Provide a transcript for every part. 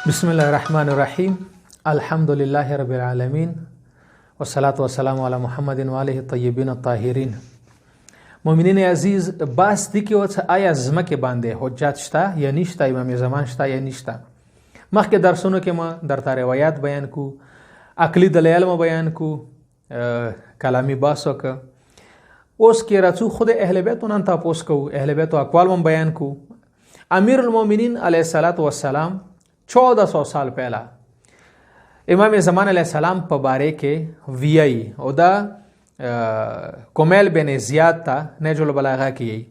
بسم الله الرحمن الرحیم. الحمد لله رب العالمین والصلاة والسلام علی محمد و آله الطیبین الطاهرین. مؤمنین عزیز، بحث دی که آیا ځمکې باندې حجت شته یا نشته، امام زمان شته یا نشته. مخکې درسونو کې ما درته روایات بیان کو، عقلی دلایل ما بیان کو، کلامی بحث وکړه. اوس کې راځو خود اهل بیتو نن تاسو کو، اهل بیتو اقوال هم بیان کو. امیر المؤمنین علیه الصلاۃ والسلام 1400 سال پہلا امام زمان علیہ السلام په باره کې ویای او دا کومیل بن زیاد تا نهج البلاغه کې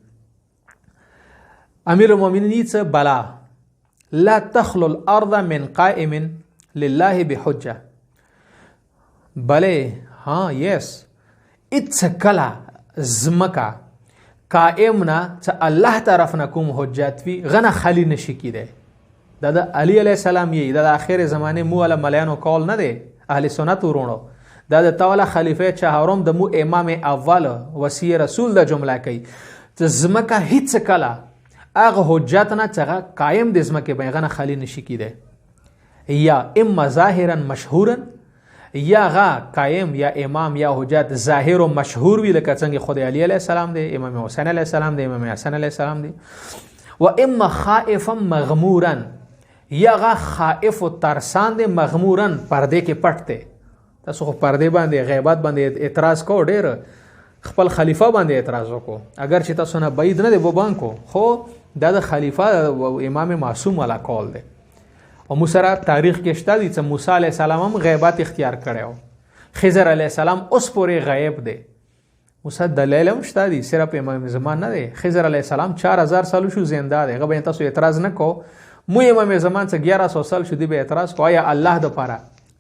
امیر المؤمنین څه بلا لا تخلو الارض من قائم لله بحجه، بله ها یس اټس کلا زمکا قائم نه څه الله طرف نه کوم حجت وی غنه خالی نشي کیده. دا علی علیہ السلام یی دا اخر زمانه مو علی ملایانو کول نه دی، اهل سنت ورونو دا د توله خلیفہ چهارم د مو امام اول وصی رسول د جمله کوي ته زمکه هیڅ کلا اغه حجت نه څنګه قائم د زمکه بیغنه خالی نشي کیده، یا اما ظاهرا مشهورا یا غا قائم یا امام یا حجت ظاهر و مشهور وی لکه څنګه خدای علی علیہ السلام دی، امام حسین علیہ السلام دی، امام حسن علیہ السلام دی. و اما خائفا مغمورا یا غا خائف و ترسان دی مغمورن پرده کې پټ دی. تاسو خو پرده باندې غیبت باندې اعتراض کو، ډیر خپل خلیفہ باندې اعتراض وکړو، اگر چې تاسو نه بعید نه دی وبان کو، خو دا د خلیفہ او امام معصوم والا کول دی. او موسی تاریخ کې شته دي چې موسی علی السلام هم غیبت اختیار کړو، خضر علی السلام اوس پورې غیب دی. موسی دلیل هم شته دي، صرف امام زمان نه دی. خضر علی السلام 4000 سال شو زنده دی، هغه تاسو اعتراض نه کو. مو امام زمان څخه 1100 سال شو دی به اعتراض کو. یا الله د پاره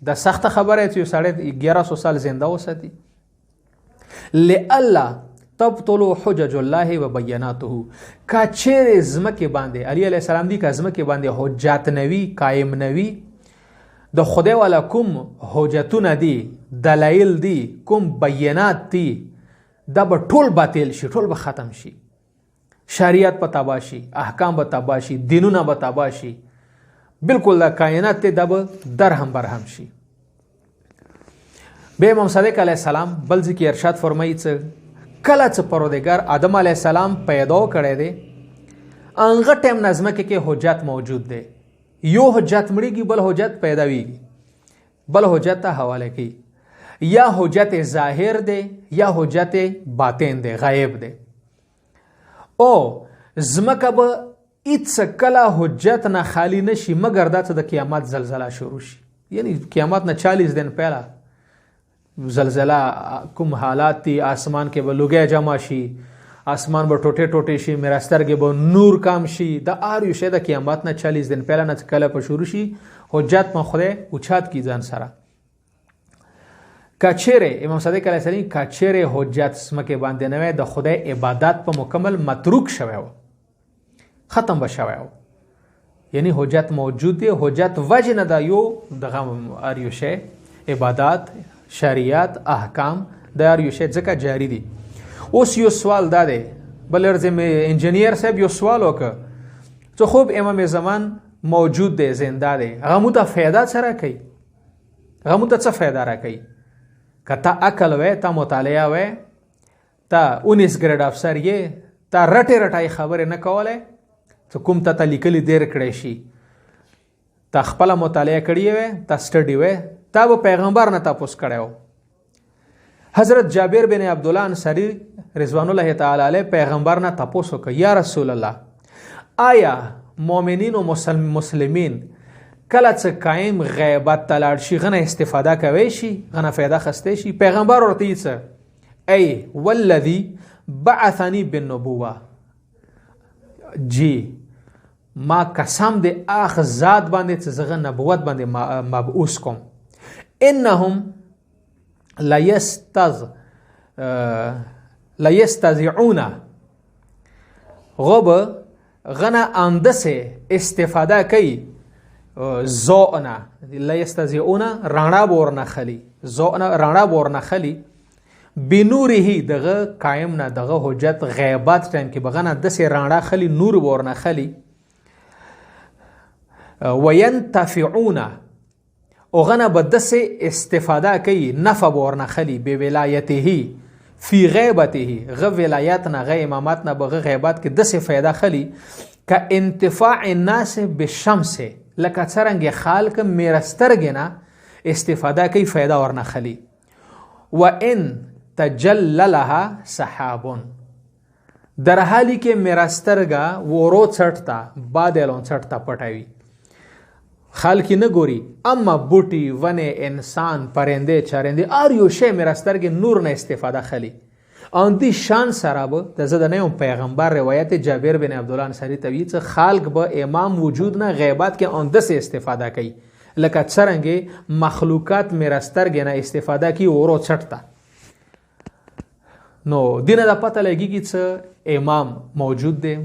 د سخت خبره چې سړی 1100 سال زنده وساتي. لالا تبطلوا حجج الله وبيناته. کچره زمکه باندې علی علیہ السلام دی، کزمکه باندې حجت نوی قائم نوی د خدای والا کوم حجتونه دي، دلایل دي، کوم بینات دي، دا به ټول باطل شي، ټول به ختم شي. شریعت په تباشي، احکام به تباشي، دینونه به تباشي، بالکل د کائنات ته د درهم برهم شي. به امام صادق علیه السلام بل ځکه ارشاد فرمایي چې کله چې پروردگار آدم علیه السلام پیدا کړی دی انغه ټیم نظمه کې حجت موجود دی. یو حجت مړیږي بل حجت پیدا ویږي، بل حجت ته حواله کوي، یا حجت ظاهر دی یا حجت باطن دی، غیب دی. او زمکه به هیڅ کله حجت نه خالی نشي مگر دا چې د قیامت زلزله شروع شي. یعنی قیامت نه 40 دن پہلا زلزله کوم حالات دي، آسمان کې به لوګي جمع شي، آسمان به ټوټه ټوټه شي، میراسترګې به نور کم شي. د ار یو شه د قیامت نه 40 دن پہلا نه کله په شروع شي حجت ما خوده اوچات کی ځان سره. کچره امام صادق علیه السلام کچره حجت سمکه باندې نه د خدای عبادت په مکمل متروک شوی و، ختم بشوی و. یعنی حجت موجود دی، حجت وجه نه دا یو دغه اریوشه عبادت شریعت احکام د اریوشه ځکه جاری دي. اوس یو سوال دا دی، بلرزه مې انجینیر صاحب یو سوال وکړ چې خوب امام زمان موجود دی، زنده دی، هغه مو ته فایده سره کوي، هغه مو ته څه فایده را کوي؟ کتا عقل وے، تا مطالعه وے، تا 19 گریډ افسر یې، تا رټه رټای خبره نه کوله ته کوم ته لیکلي دیر کړی شي، تا خپل مطالعه کړی وې، تا سټډي وې، تا به پیغمبر نه تاسو کړو. حضرت جابر بن عبد الله انصاری رضوان الله تعالی علیه پیغمبر نه تاسو کوي، یا رسول الله آیا مؤمنین او مسلمین کله چې قائم غیبت تلاړ شي غنه استفاده کوي شي، غنه فایده خسته شي؟ پیغمبر ورته څه ای والذی بعثنی بالنبوه، جی ما قسم دې اخ ذات باندې چې زغه نبوت باندې مبعوث کوم. انهم لا یستذعون غب غنه اندسه استفاده کوي. زونا لا یستذعون رانا بورنا خلی، زونا رانا بورنا خلی بنوره دغه قائم نه دغه حجت غیبات ټیم کې بغنه د سه رانا خلی نور بورنا خلی وینتفعون او غنه بدسه استفاده کوي نفع ورنه خلی به ولایته فی غیبته غ ولایتنا غ اماماتنا بغ غیبات کې دسه فایده خلی که انتفاع الناس بالشمس لکه څرنګه خالق میرسترګنا استفاده کوي فایده ورنه خلی وان تجللها سحاب در حالی که میرسترګا ورو څټتا بادلون څټتا پټوي خالقی نه ګوري اما بوټي ونه انسان پرنده چرنده ار یو شی میرسترګ نور نه استفاده خلی ان دي شان سره به د زدنه پیغمبر روایت جابر بن عبد الله انصاری توی چې خالق به امام وجود نه غیبات کې ان د استفاده کوي لکه څرنګه مخلوقات میرسترګ نه استفاده کوي ورو څټتا نو دینه د پته لګیږي چې امام موجود دی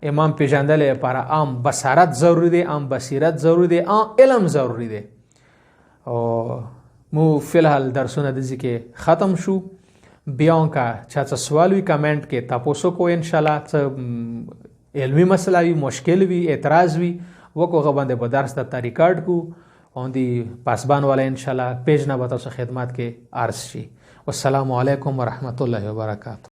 امام پیژندل لپاره عام بصارت ضروری دی عام بصیرت ضروری دی عام علم ضروری دی او مو فی الحال درسونه د ذکر ختم شو بیان کا چا څه سوال وی کمنټ کې تاسو کو ان شاء الله څه علمی مسله وی مشکل وی اعتراض وی وکو غبنده په درس ته ریکارډ کو اون دی پاسبان والا ان شاء الله پیج نه به تاسو خدمات کې عرض شي والسلام علیکم ورحمت الله وبرکاته